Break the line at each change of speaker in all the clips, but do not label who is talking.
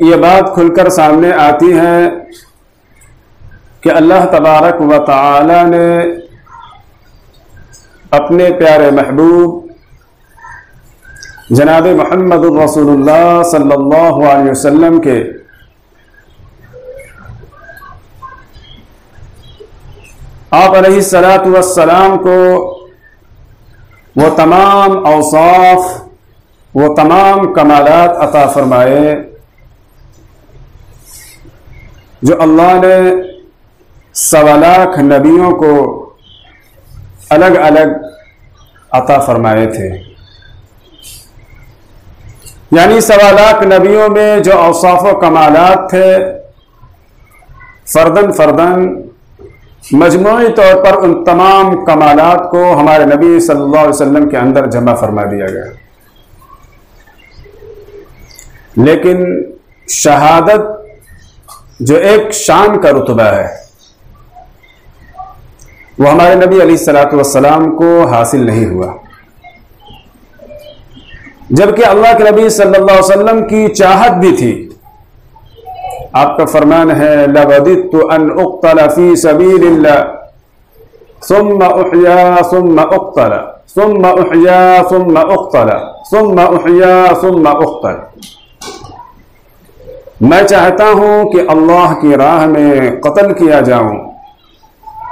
ये बात खुलकर सामने आती है कि अल्लाह तबारक व तआला ने अपने प्यारे महबूब जनाब मुहम्मदुर रसूलुल्लाह सल्लल्लाहु अलैहि वसल्लम के आप अलैहिस्सलातु वस्सलाम को वो तमाम औसाफ, वो तमाम कमालात अता फरमाए जो अल्लाह ने 1.25 लाख नबियों को अलग अलग अता फरमाए थे। यानी 1.25 लाख नबियों में जो औसाफ व कमालात थे, फर्दन फर्दन मजमूई तौर पर उन तमाम कमालात को हमारे नबी सल्लल्लाहु अलैहि वसल्लम के अंदर जमा फरमा दिया गया। लेकिन शहादत जो एक शान का रुतबा है, वो हमारे नबी अलैहिस्सलातु वस्सलाम को हासिल नहीं हुआ, जबकि अल्लाह के नबी सल्लल्लाहु अलैहि वसल्लम की चाहत भी थी। आपका फरमान है, लवदित्तु अन उक़्तला फी सबीलिल्लाह सुम्मा उह्या सुम्मा उक़्तला सुम्मा उह्या सुम्मा उक़्तला सुम्मा उह्या सुम्मा उक़्तल। मैं चाहता हूं कि अल्लाह की राह में कत्ल किया जाऊं,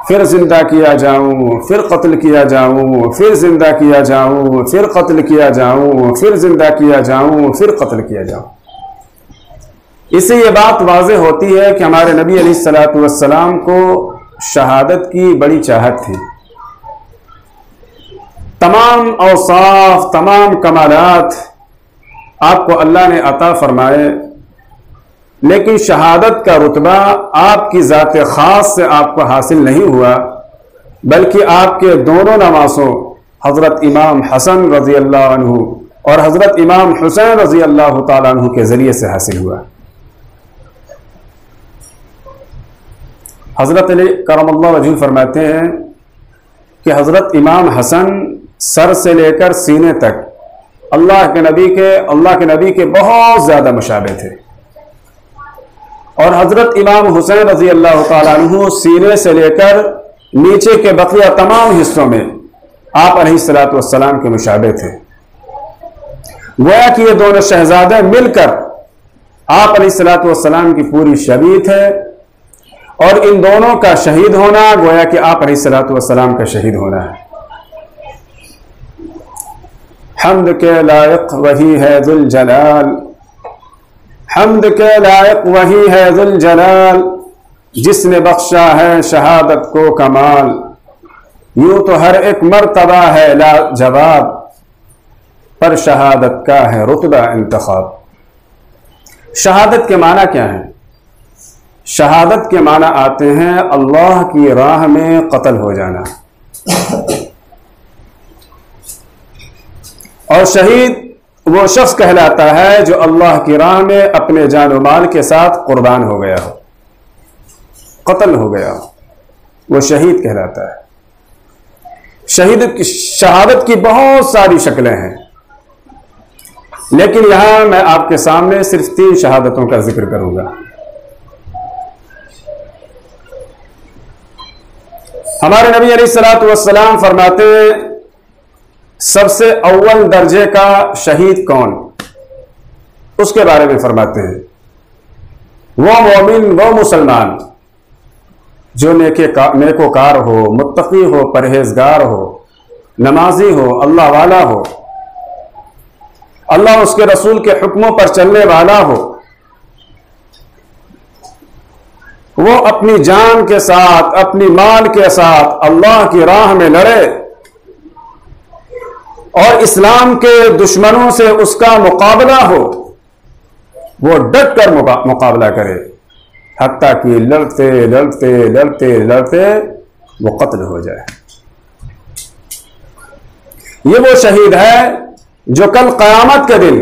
फिर जिंदा किया जाऊं, फिर कत्ल किया जाऊं, फिर जिंदा किया जाऊं, फिर कत्ल किया जाऊं, फिर जिंदा किया जाऊं, फिर कत्ल किया जाऊं। इससे ये बात वाज़ेह होती है कि हमारे नबी अलैहिस्सलातु वस्सलाम को शहादत की बड़ी चाहत थी। तमाम औसाफ, तमाम कमालात आपको अल्लाह ने अता फरमाए, लेकिन शहादत का रुतबा आपकी ज़ात ख़ास से आपको हासिल नहीं हुआ, बल्कि आपके दोनों नवासों हज़रत इमाम हसन रज़ी अल्लाह अन्हु और हज़रत इमाम हुसैन रज़ी अल्लाह ताला अन्हु के ज़रिए से हासिल हुआ। हज़रत अली करमल्लाहु वजहू फरमाते हैं कि हज़रत इमाम हसन सर से लेकर सीने तक अल्लाह के नबी के बहुत ज़्यादा मुशाबे थे, और हज़रत इमाम हुसैन रज़ी अल्लाह ताला अन्हु सीने से लेकर नीचे के बकिया तमाम हिस्सों में आप अलैहिस्सलातु वस्सलाम के मुशाबे थे। गोया कि ये दोनों शहजादे मिलकर आप अलैहिस्सलातु वस्सलाम की पूरी शबीह थे, और इन दोनों का शहीद होना गोया कि आप अलैहिस्सलातु वस्सलाम का शहीद होना है। हम्द के लायक वही है जुल जलाल, हम्द के लायक वही है जुल जलाल, जिसने बख्शा है शहादत को कमाल। यूं तो हर एक मर्तबा है लाजवाब, पर शहादत का है रुतबा इंतखाब। शहादत के माना क्या है? शहादत के माना आते हैं अल्लाह की राह में कत्ल हो जाना, और शहीद वो शख्स कहलाता है जो अल्लाह की राह में अपने जान और माल के साथ कुर्बान हो गया हो, कत्ल हो गया हो, वो शहीद कहलाता है। शहादत की बहुत सारी शक्लें हैं, लेकिन यहां मैं आपके सामने सिर्फ 3 शहादतों का जिक्र करूंगा। हमारे नबी अलैहिस्सलातु वस्सलाम फरमाते हैं, सबसे अव्वल दर्जे का शहीद कौन? उसके बारे में फरमाते हैं, वो मोमिन, वो मुसलमान जो नेकोकार हो, मुत्तकी हो, परहेजगार हो, नमाजी हो, अल्लाह वाला हो, अल्लाह उसके रसूल के हुक्मों पर चलने वाला हो, वो अपनी जान के साथ, अपनी माल के साथ अल्लाह की राह में लड़े और इस्लाम के दुश्मनों से उसका मुकाबला हो, वो डट कर मुकाबला करे, हत्ता कि लड़ते लड़ते लड़ते लड़ते वो कत्ल हो जाए। ये वो शहीद है जो कल क़यामत के दिन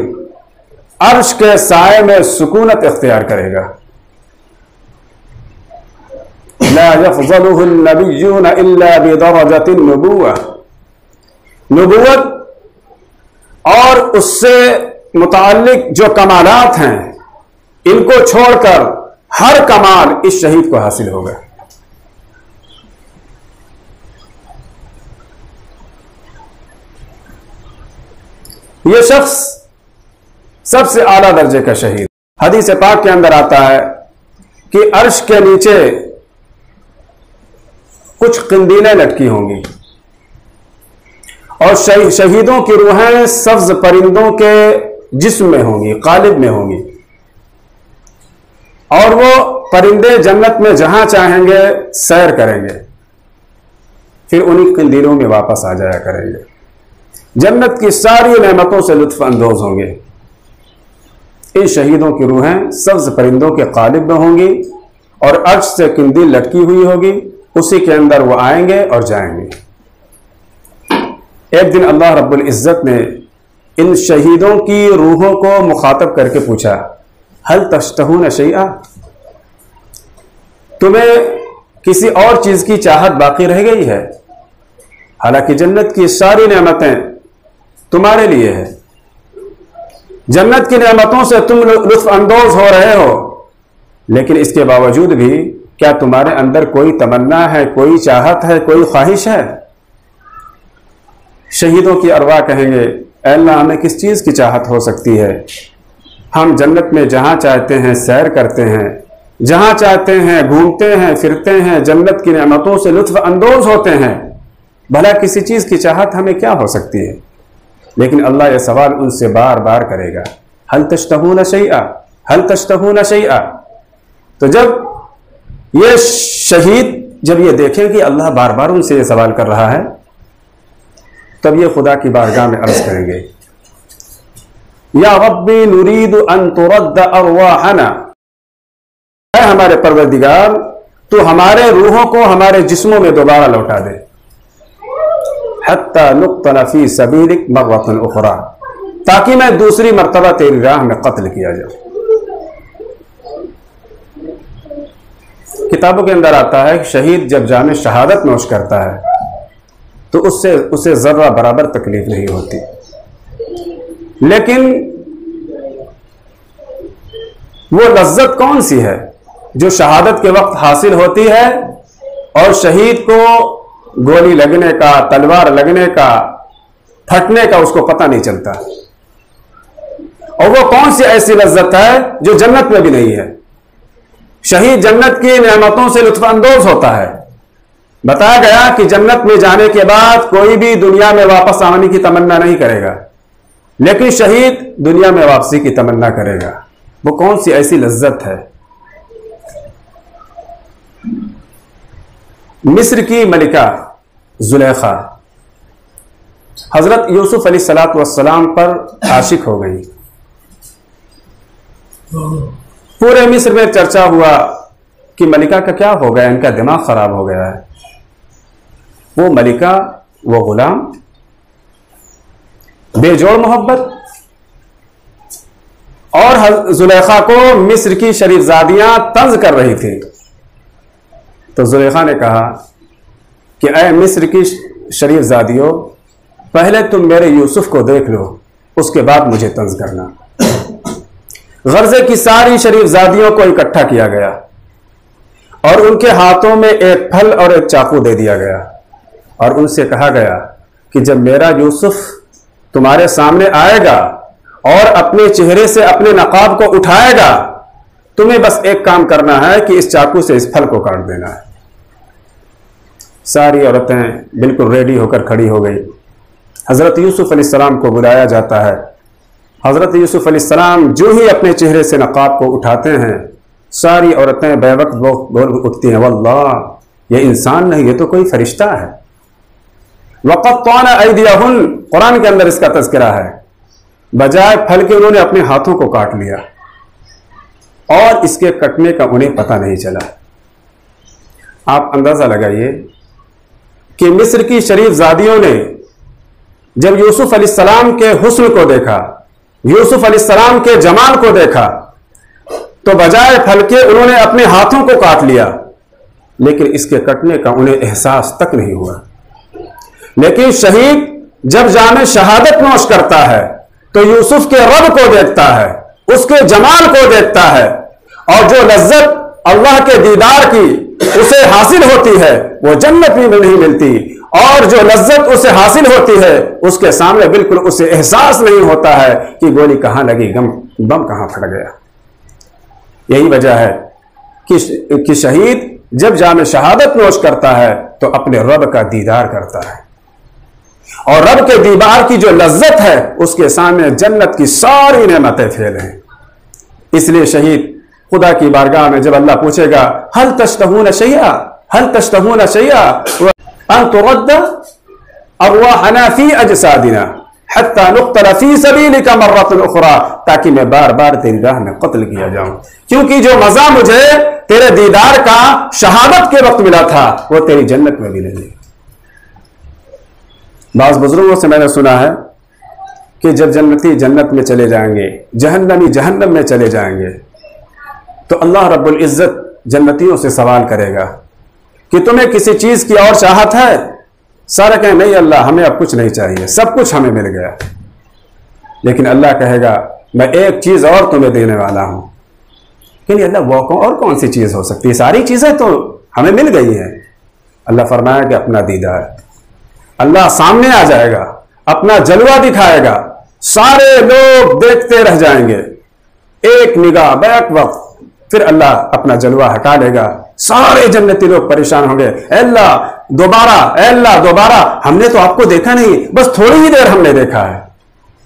अर्श के साए में सुकूनत इख्तियार करेगा। ला यफ़ज़लुहु नबिय्यून इल्ला बिदरजतिन नुबुव्वह, नबूवत और उससे मुताल्लिक जो कमालात हैं, इनको छोड़कर हर कमाल इस शहीद को हासिल होगा। यह शख्स सबसे आला दर्जे का शहीद। हदीस पाक के अंदर आता है कि अर्श के नीचे कुछ किंदीलें लटकी होंगी और शहीदों की रूहें सब्ज परिंदों के जिस्म में होंगी, कालिब में होंगी, और वो परिंदे जन्नत में जहां चाहेंगे सैर करेंगे, फिर उन्हीं किंदीलों में वापस आ जाया करेंगे। जन्नत की सारी नेमतों से लुत्फ अंदोज होंगे। इन शहीदों की रूहें सब्ज परिंदों के कालिब में होंगी और अर्श से किंदील लटकी हुई होगी, उसी के अंदर वो आएंगे और जाएंगे। एक दिन अल्लाह रब्बुल इज्जत ने इन शहीदों की रूहों को मुखातब करके पूछा, हल तश्तहून शैआ, तुम्हें किसी और चीज की चाहत बाकी रह गई है? हालांकि जन्नत की सारी नेमतें तुम्हारे लिए है, जन्नत की नेमतों से तुम लुत्फ अंदोज हो रहे हो, लेकिन इसके बावजूद भी क्या तुम्हारे अंदर कोई तमन्ना है, कोई चाहत है, कोई ख्वाहिश है? शहीदों की अरवाह कहेंगे, ऐ अल्लाह, हमें किस चीज की चाहत हो सकती है? हम जन्नत में जहां चाहते हैं सैर करते हैं, जहां चाहते हैं घूमते हैं फिरते हैं, जन्नत की नेमतों से लुत्फ अंदोज होते हैं, भला किसी चीज की चाहत हमें क्या हो सकती है? लेकिन अल्लाह यह सवाल उनसे बार बार करेगा, हल तश्तहून शैआ, हल तश्तहून शैआ। तो जब ये शहीद जब ये देखें कि अल्लाह बार बार उनसे ये सवाल कर रहा है, तब ये खुदा की बारगाह में अर्ज करेंगे, या रब्बी नुरीद अन तुरद्द अरवाहना, ऐ हमारे परवरदिगार, तू हमारे रूहों को हमारे जिस्मों में दोबारा लौटा दे, हत्ता नुक्तल फी सबीलिक मर्रतन उखरा, ताकि मैं दूसरी मर्तबा तेरी राह में कत्ल किया जाऊं। किताबों के अंदर आता है कि शहीद जब जामे शहादत नोश करता है तो उसे जर्रा बराबर तकलीफ नहीं होती, लेकिन वो लज्जत कौन सी है जो शहादत के वक्त हासिल होती है और शहीद को गोली लगने का, तलवार लगने का, फटने का उसको पता नहीं चलता। और वो कौन सी ऐसी लज्जत है जो जन्नत में भी नहीं है? शहीद जन्नत की नेमतों से लुत्फ अंदोज होता है। बताया गया कि जन्नत में जाने के बाद कोई भी दुनिया में वापस आने की तमन्ना नहीं करेगा, लेकिन शहीद दुनिया में वापसी की तमन्ना करेगा। वो कौन सी ऐसी लज्जत है? मिस्र की मलिका जुलेखा हजरत यूसुफ अलैहिस्सलातु वस्सलाम पर आशिक हो गई। पूरे मिस्र में चर्चा हुआ कि मलिका का क्या हो गया, इनका दिमाग खराब हो गया है। वो मलिका, वो गुलाम, बेजोड़ मोहब्बत, और जुलेखा को मिस्र की शरीफजादियां तंज कर रही थी। तो जुलेखा ने कहा कि ऐ मिस्र की शरीफजादियों, पहले तुम मेरे यूसुफ को देख लो, उसके बाद मुझे तंज करना। गर्जे की सारी शरीफजादियों को इकट्ठा किया गया और उनके हाथों में एक फल और एक चाकू दे दिया गया और उनसे कहा गया कि जब मेरा यूसुफ तुम्हारे सामने आएगा और अपने चेहरे से अपने नकाब को उठाएगा, तुम्हें बस एक काम करना है कि इस चाकू से इस फल को काट देना है। सारी औरतें बिल्कुल रेडी होकर खड़ी हो गई। हजरत यूसुफ अलैहिस्सलाम को बुलाया जाता है। हजरत यूसुफ अलैहिस्सलाम जो ही अपने चेहरे से नकाब को उठाते हैं, सारी औरतें बेवक्त बोल उठती हैं, वल्लाह ये इंसान नहीं, ये तो कोई फरिश्ता है। वक़त्ताना ऐदियहुन, कुरान के अंदर इसका तज़किरा है। बजाय फल के उन्होंने अपने हाथों को काट लिया और इसके कटने का उन्हें पता नहीं चला। आप अंदाजा लगाइए कि मिस्र की शरीफजादियों ने जब यूसुफ अलैहिस्सलाम के हुस्न को देखा, यूसुफ अलैहिस्सलाम के जमाल को देखा, तो बजाय फल के उन्होंने अपने हाथों को काट लिया, लेकिन इसके कटने का उन्हें एहसास तक नहीं हुआ। लेकिन शहीद जब जामे शहादत नोश करता है तो यूसुफ के रब को देखता है, उसके जमाल को देखता है, और जो लज्जत अल्लाह के दीदार की उसे हासिल होती है वो जन्नत में भी नहीं मिलती, और जो लज्जत उसे हासिल होती है उसके सामने बिल्कुल उसे एहसास नहीं होता है कि गोली कहां लगी, बम कहां फट गया। यही वजह है कि शहीद जब जाम शहादत नोश करता है तो अपने रब का दीदार करता है, और रब के दीदार की जो लज्जत है उसके सामने जन्नत की सारी नेमतें फेल हैं। इसलिए शहीद खुदा की बारगाह में जब अल्लाह पूछेगा हल तश्तहून शैया, हल तश्तहून शैया अन तुरद्द अरवाहना फी अजसादिना हत्ता नुक़्तल फी सबीलिका मर्रतन उख़रा, ताकि मैं बार बार तेरी राह में कत्ल किया जाऊं, क्योंकि जो मजा मुझे तेरे दीदार का शहादत के वक्त मिला था वो तेरी जन्नत में भी नहीं। बाज़ बुजुर्गों से मैंने सुना है कि जब जन्नती जन्नत में चले जाएंगे, जहन्नमी जहन्नम में चले जाएंगे, तो अल्लाह रब्बुल इज्जत जन्नतियों से सवाल करेगा कि तुम्हें किसी चीज की और चाहत है? सारे कहें नहीं अल्लाह, हमें अब कुछ नहीं चाहिए, सब कुछ हमें मिल गया। लेकिन अल्लाह कहेगा मैं एक चीज और तुम्हें देने वाला हूं। कि अल्लाह वो और कौन सी चीज हो सकती है, सारी चीजें तो हमें मिल गई हैं। अल्लाह फरमाया कि अपना दीदार। अल्लाह सामने आ जाएगा, अपना जलवा दिखाएगा, सारे लोग देखते रह जाएंगे, एक निगाह बैक वक्त, फिर अल्लाह अपना जलवा हटा लेगा, सारे जन्नती लोग परेशान होंगे, अल्लाह दोबारा, हमने तो आपको देखा नहीं, बस थोड़ी ही देर हमने देखा है।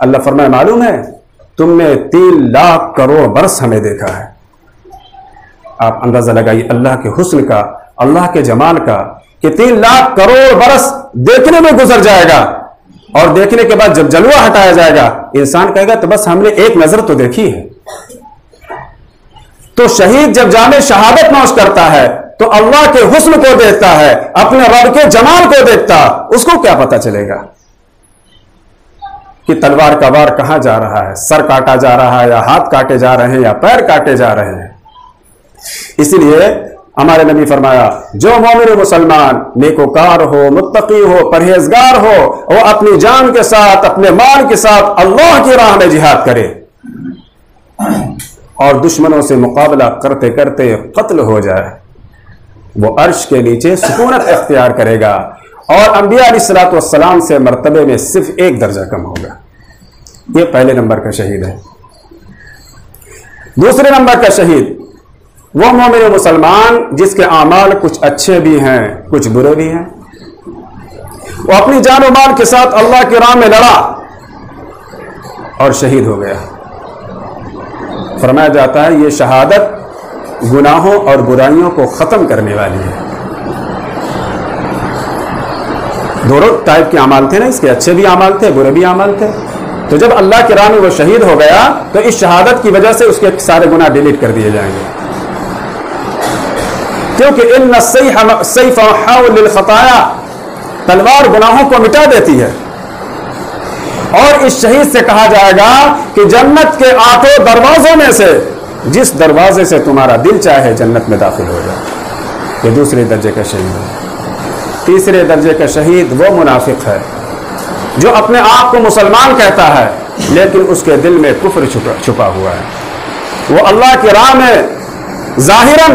अल्लाह फरमाए मालूम है तुमने 3 लाख करोड़ बरस हमें देखा है। आप अंदाजा लगाइए अल्लाह के हुस्न का, अल्लाह के जमाल का, कि 3 लाख करोड़ बरस देखने में गुजर जाएगा, और देखने के बाद जब जलवा हटाया जाएगा इंसान कहेगा तो बस हमने एक नजर तो देखी है। तो शहीद जब जामे शहादत नौश करता है तो अल्लाह के हुस्न को देखता है, अपने रब के जमाल को देखता, उसको क्या पता चलेगा कि तलवार का वार कहां जा रहा है, सर काटा जा रहा है या हाथ काटे जा रहे हैं या पैर काटे जा रहे हैं। इसीलिए हमारे नबी फरमाया जो मोमिन मुसलमान नेकोकार हो, मुत्तकी हो, परहेजगार हो, वो अपनी जान के साथ, अपने माल के साथ अल्लाह की राह में जिहाद करे और दुश्मनों से मुकाबला करते करते कत्ल हो जाए, वो अर्श के नीचे सुकूनत इख्तियार करेगा और अंबिया अलैहिस्सलातु वस्सलाम से मर्तबे में सिर्फ 1 दर्जा कम होगा। ये पहले नंबर का शहीद है। दूसरे नंबर का शहीद वो मोमिन मुसलमान जिसके आमाल कुछ अच्छे भी हैं, कुछ बुरे भी हैं। वो अपनी जान और माल के साथ अल्लाह की राह में लड़ा और शहीद हो गया। फरमाया जाता है ये शहादत गुनाहों और बुराइयों को खत्म करने वाली है। दोनों टाइप के अमाल थे ना, इसके अच्छे भी अमाल थे, बुरे भी अमाल थे। तो जब अल्लाह की राह में वो शहीद हो गया तो इस शहादत की वजह से उसके सारे गुनाह डिलीट कर दिए जाएंगे, क्योंकि इन्ना सैफ लिल खताया, तलवार गुनाहों को मिटा देती है। और इस शहीद से कहा जाएगा कि जन्नत के 8 दरवाजों में से जिस दरवाजे से तुम्हारा दिल चाहे जन्नत में दाखिल हो जाए। ये दूसरे दर्जे का शहीद है। तीसरे दर्जे का शहीद वो मुनाफिक है जो अपने आप को मुसलमान कहता है लेकिन उसके दिल में कुफ्र छुपा हुआ है। वो अल्लाह की राह में जाहिरन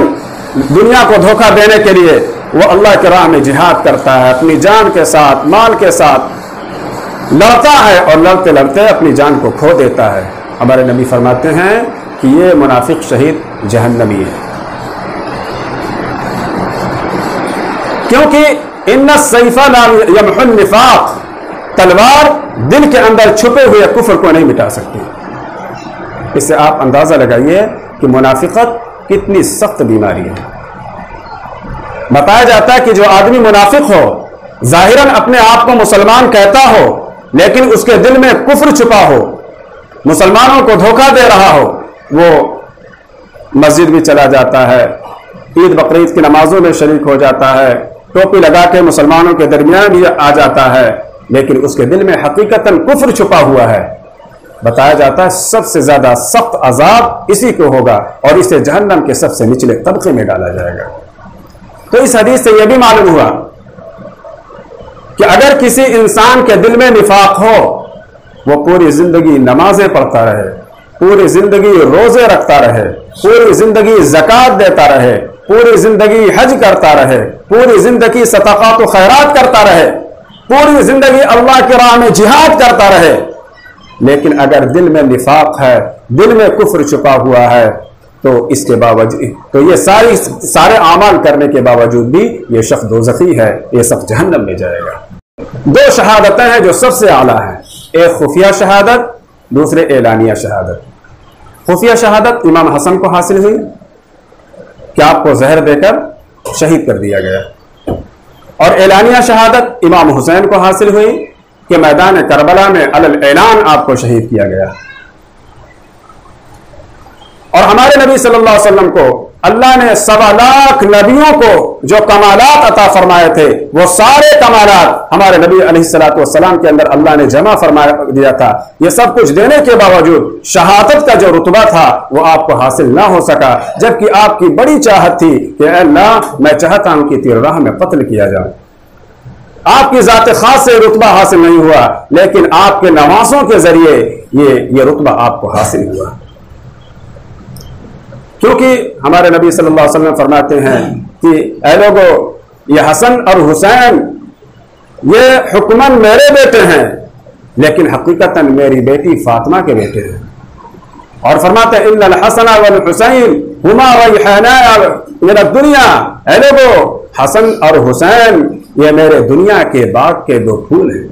दुनिया को धोखा देने के लिए वो अल्लाह की राह में जिहाद करता है, अपनी जान के साथ, माल के साथ लड़ता है और लड़ते लड़ते अपनी जान को खो देता है। हमारे नबी फरमाते हैं कि ये मुनाफिक शहीद जहन्नमी है, क्योंकि इन्ना सैफा ला यमहुन निफाक, तलवार दिल के अंदर छुपे हुए कुफ्र को नहीं मिटा सकती। इससे आप अंदाजा लगाइए कि मुनाफिकत कितनी सख्त बीमारी है। बताया जाता है कि जो आदमी मुनाफिक हो, जाहिरन अपने आप को मुसलमान कहता हो लेकिन उसके दिल में कुफ्र छुपा हो, मुसलमानों को धोखा दे रहा हो, वो मस्जिद भी चला जाता है, ईद बकरीद की नमाजों में शरीक हो जाता है, टोपी लगा के मुसलमानों के दरमियान भी आ जाता है, लेकिन उसके दिल में हकीकतन कुफ्र छुपा हुआ है। बताया जाता है सबसे ज्यादा सख्त अजाब इसी को होगा और इसे जहन्नम के सबसे निचले तबके में डाला जाएगा। तो इस हदीस से यह भी मालूम हुआ कि अगर किसी इंसान के दिल में निफाक हो, वो पूरी जिंदगी नमाजें पढ़ता रहे, पूरी जिंदगी रोजे रखता रहे, पूरी जिंदगी ज़कात देता रहे, पूरी जिंदगी हज करता रहे, पूरी जिंदगी सदक़ात व खैरात करता रहे, पूरी जिंदगी अल्लाह की राह में जिहाद करता रहे, लेकिन अगर दिल में निफाक है, दिल में कुफ्र छुपा हुआ है, तो इसके बावजूद तो ये सारे आमाल करने के बावजूद भी ये शख्स दोज़खी है, ये शख्स जहन्नम में जाएगा। दो शहादतें हैं जो सबसे आला हैं, एक खुफिया शहादत, दूसरे एलानिया शहादत। खुफिया शहादत इमाम हसन को हासिल हुई कि आपको जहर देकर शहीद कर दिया गया, और एलानिया शहादत इमाम हुसैन को हासिल हुई कि मैदान करबला में अलल ऐलान आपको शहीद किया गया। और हमारे नबी सल्लल्लाहु अलैहि वसल्लम को अल्लाह ने 1.25 लाख नबियों को जो कमालात अता फरमाए थे, वो सारे कमालात हमारे नबी अलैहिस्सलातु वस्सलाम के अंदर अल्लाह ने जमा फरमा दिया था। ये सब कुछ देने के बावजूद शहादत का जो रुतबा था वो आपको हासिल ना हो सका, जबकि आपकी बड़ी चाहत थी कि अल्लाह मैं चाहता हूं कि तेरी राह में कत्ल किया जाए। आपकी जात खास से रुतबा हासिल नहीं हुआ, लेकिन आपके नवासों के जरिए ये रुतबा आपको हासिल हुआ, क्योंकि हमारे नबी सल्लल्लाहु अलैहि वसल्लम फरमाते हैं कि ऐ लोगों, ये हसन और हुसैन ये हुक्मन मेरे बेटे हैं, लेकिन हकीकतन मेरी बेटी फातिमा के बेटे हैं। और फरमाते हैं इन्नल हसन वल हुसैन हुमा रैहाना मिन दुनिया, ऐ लोगों, हसन और हुसैन ये मेरे दुनिया के बाग के दो फूल हैं।